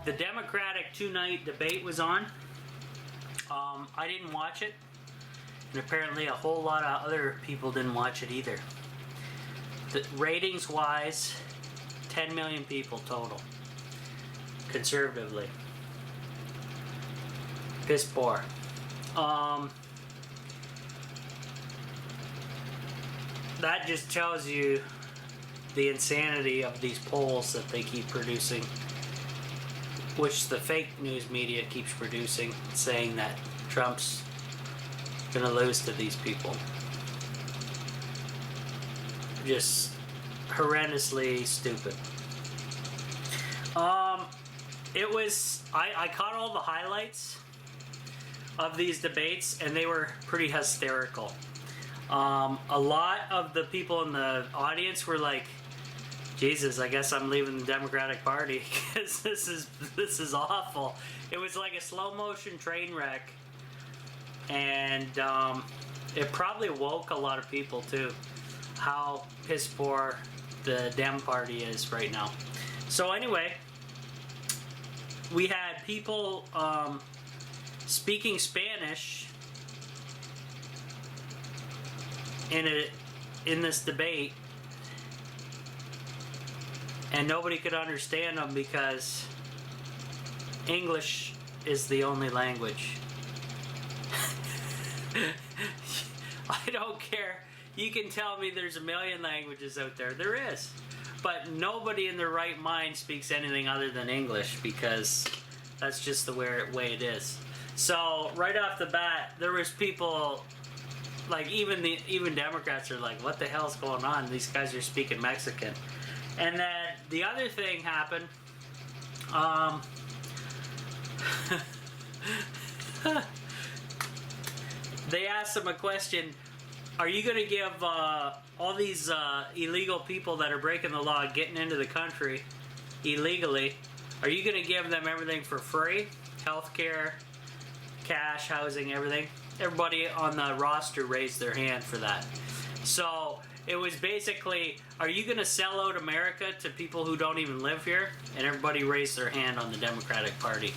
The Democratic two-night debate was on. I didn't watch it, and apparently a whole lot of other people didn't watch it either. The ratings-wise, 10 million people total, conservatively. Piss poor. That just tells you the insanity of these polls that they keep producing, which the fake news media keeps producing, saying that Trump's gonna lose to these people. Just horrendously stupid. I caught all the highlights of these debates, and they were pretty hysterical. A lot of the people in the audience were like, Jesus, I guess I'm leaving the Democratic Party because this is awful. It was like a slow motion train wreck, and it probably woke a lot of people too, how piss poor the Dem Party is right now. So anyway, we had people speaking Spanish in this debate, and nobody could understand them because English is the only language. I don't care. You can tell me there's a million languages out there. There is. But nobody in their right mind speaks anything other than English because that's just the way it is. So right off the bat, there was people like even Democrats are like, what the hell's going on? These guys are speaking Mexican. And then the other thing happened. They asked him a question. Are you going to give all these illegal people that are breaking the law, getting into the country illegally, are you going to give them everything for free? Healthcare, cash, housing, everything? Everybody on the roster raised their hand for that. So it was basically, are you going to sell out America to people who don't even live here? And everybody raised their hand on the Democratic Party.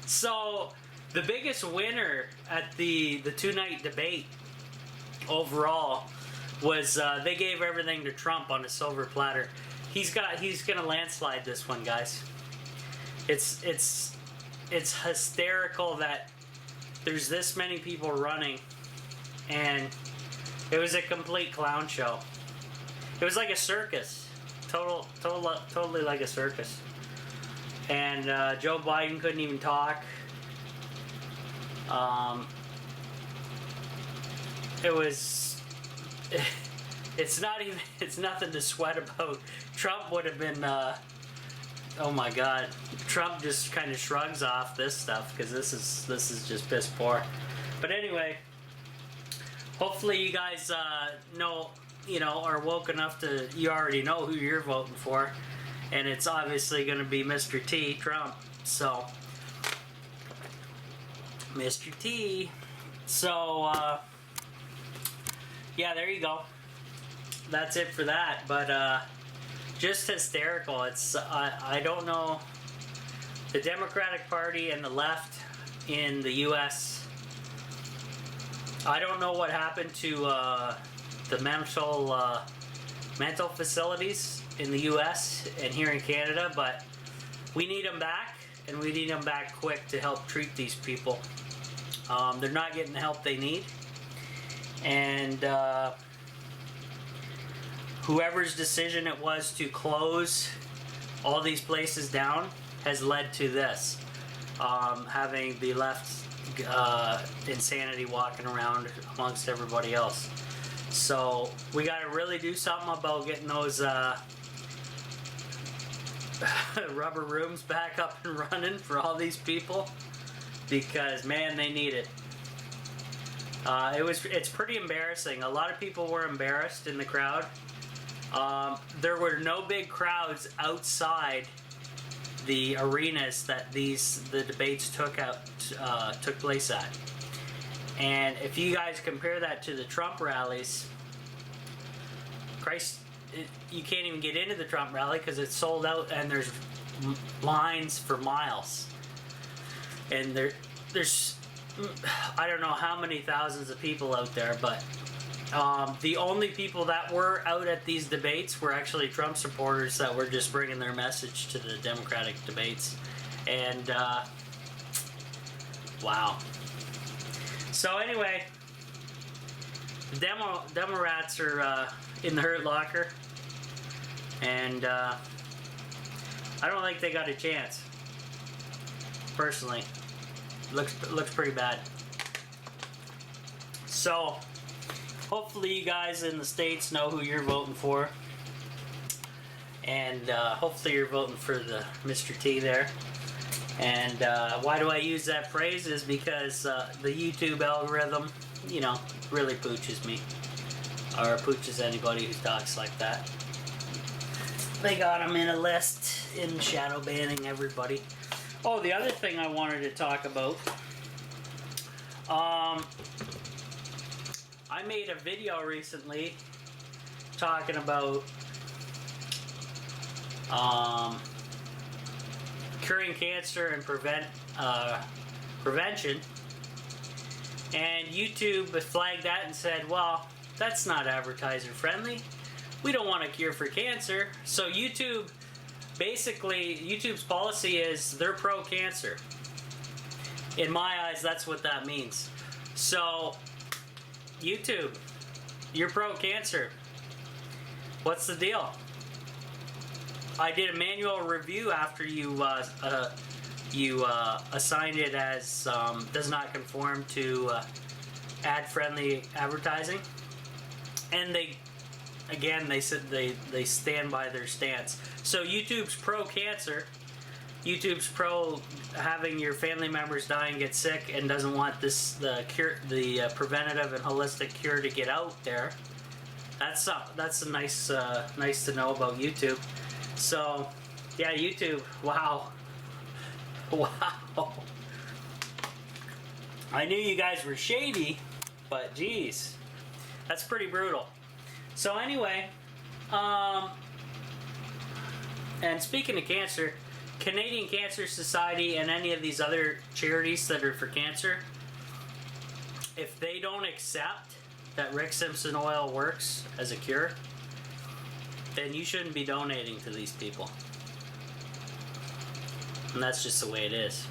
So the biggest winner at the two-night debate overall was they gave everything to Trump on a silver platter. He's gonna landslide this one, guys. It's hysterical that there's this many people running, and it was a complete clown show. It was like a circus, totally like a circus. And Joe Biden couldn't even talk. It's nothing to sweat about. Trump would have been, oh my God. Trump just kind of shrugs off this stuff because this is just piss poor. But anyway, hopefully you guys are woke enough to, you already know who you're voting for, and it's obviously going to be Mr. T, Trump. So Mr. T. So, yeah, there you go. That's it for that. But, just hysterical. It's, I don't know. The Democratic Party and the left in the U.S., I don't know what happened to, the mental facilities in the U.S. and here in Canada, but we need them back, and we need them back quick to help treat these people. They're not getting the help they need, and whoever's decision it was to close all these places down has led to this, having the left insanity walking around amongst everybody else. So we got to really do something about getting those rubber rooms back up and running for all these people, because man, they need it. It's pretty embarrassing. A lot of people were embarrassed in the crowd. There were no big crowds outside the arenas that the debates took place at. And if you guys compare that to the Trump rallies, Christ, you can't even get into the Trump rally because it's sold out and there's lines for miles. And there's I don't know how many thousands of people out there, but the only people that were out at these debates were actually Trump supporters that were just bringing their message to the Democratic debates. And wow. So anyway, the demo rats are in the hurt locker, and I don't think they got a chance. Personally, looks pretty bad. So hopefully you guys in the States know who you're voting for, and hopefully you're voting for the Mr. T there. And why do I use that phrase is because the YouTube algorithm, you know, really pooches me, or pooches anybody who talks like that. They got them in a list in shadow banning everybody. Oh, the other thing I wanted to talk about, I made a video recently talking about curing cancer and prevention, and YouTube flagged that and said, well, that's not advertiser friendly. We don't want a cure for cancer. So YouTube, basically, YouTube's policy is they're pro-cancer. In my eyes, that's what that means. So, YouTube, you're pro-cancer. What's the deal? I did a manual review after you assigned it as does not conform to ad-friendly advertising, and they said they stand by their stance. So YouTube's pro-cancer, YouTube's pro having your family members die and get sick, and doesn't want the preventative and holistic cure to get out there. That's a nice to know about YouTube. So, yeah, YouTube, wow. Wow. I knew you guys were shady, but geez, that's pretty brutal. So anyway, and speaking of cancer, Canadian Cancer Society and any of these other charities that are for cancer, if they don't accept that Rick Simpson oil works as a cure, then you shouldn't be donating to these people. And that's just the way it is.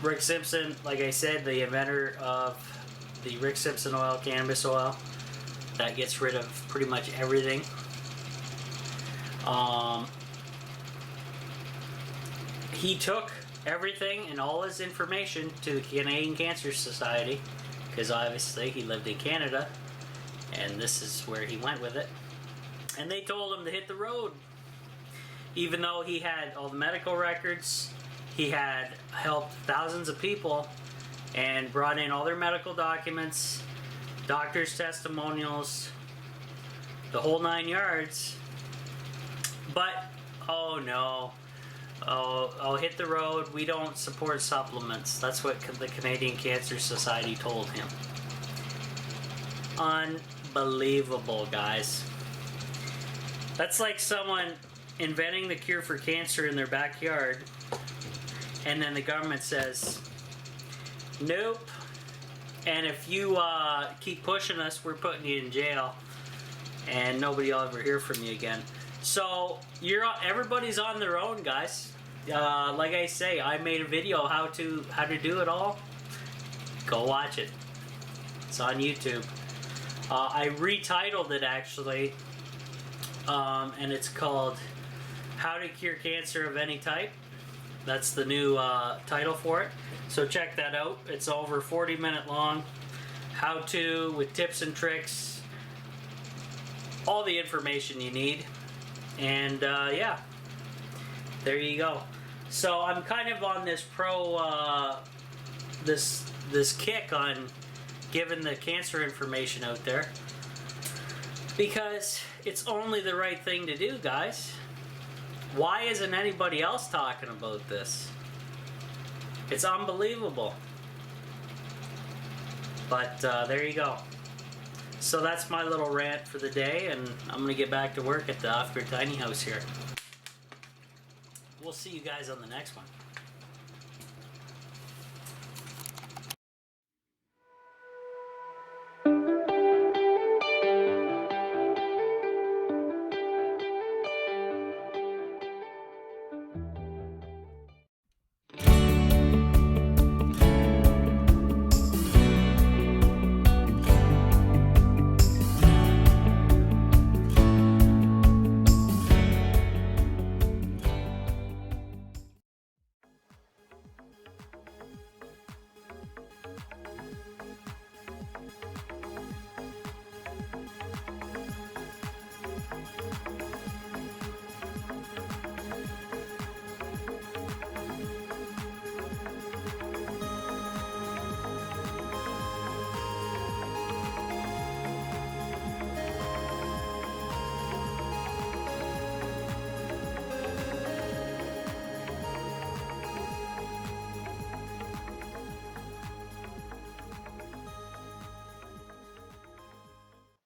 Rick Simpson, like I said, the inventor of the Rick Simpson oil, cannabis oil, that gets rid of pretty much everything. He took everything and all his information to the Canadian Cancer Society, because obviously he lived in Canada, and this is where he went with it. And they told him to hit the road. Even though he had all the medical records, he had helped thousands of people and brought in all their medical documents, doctors' testimonials, the whole 9 yards. But, oh no, oh, hit the road, we don't support supplements. That's what the Canadian Cancer Society told him. Unbelievable, guys. That's like someone inventing the cure for cancer in their backyard, and then the government says, nope, and if you keep pushing us, we're putting you in jail, and nobody will ever hear from you again. So everybody's on their own, guys. Like I say, I made a video how to do it all. Go watch it. It's on YouTube. I retitled it actually, and it's called How to Cure Cancer of Any Type. That's the new title for it. So check that out. It's over 40-minute long. How to, with tips and tricks, all the information you need. And yeah, there you go. So I'm kind of on this this kick on giving the cancer information out there, because it's only the right thing to do, guys. Why isn't anybody else talking about this? It's unbelievable. But there you go. So that's my little rant for the day, and I'm going to get back to work at the off-grid tiny house here. We'll see you guys on the next one.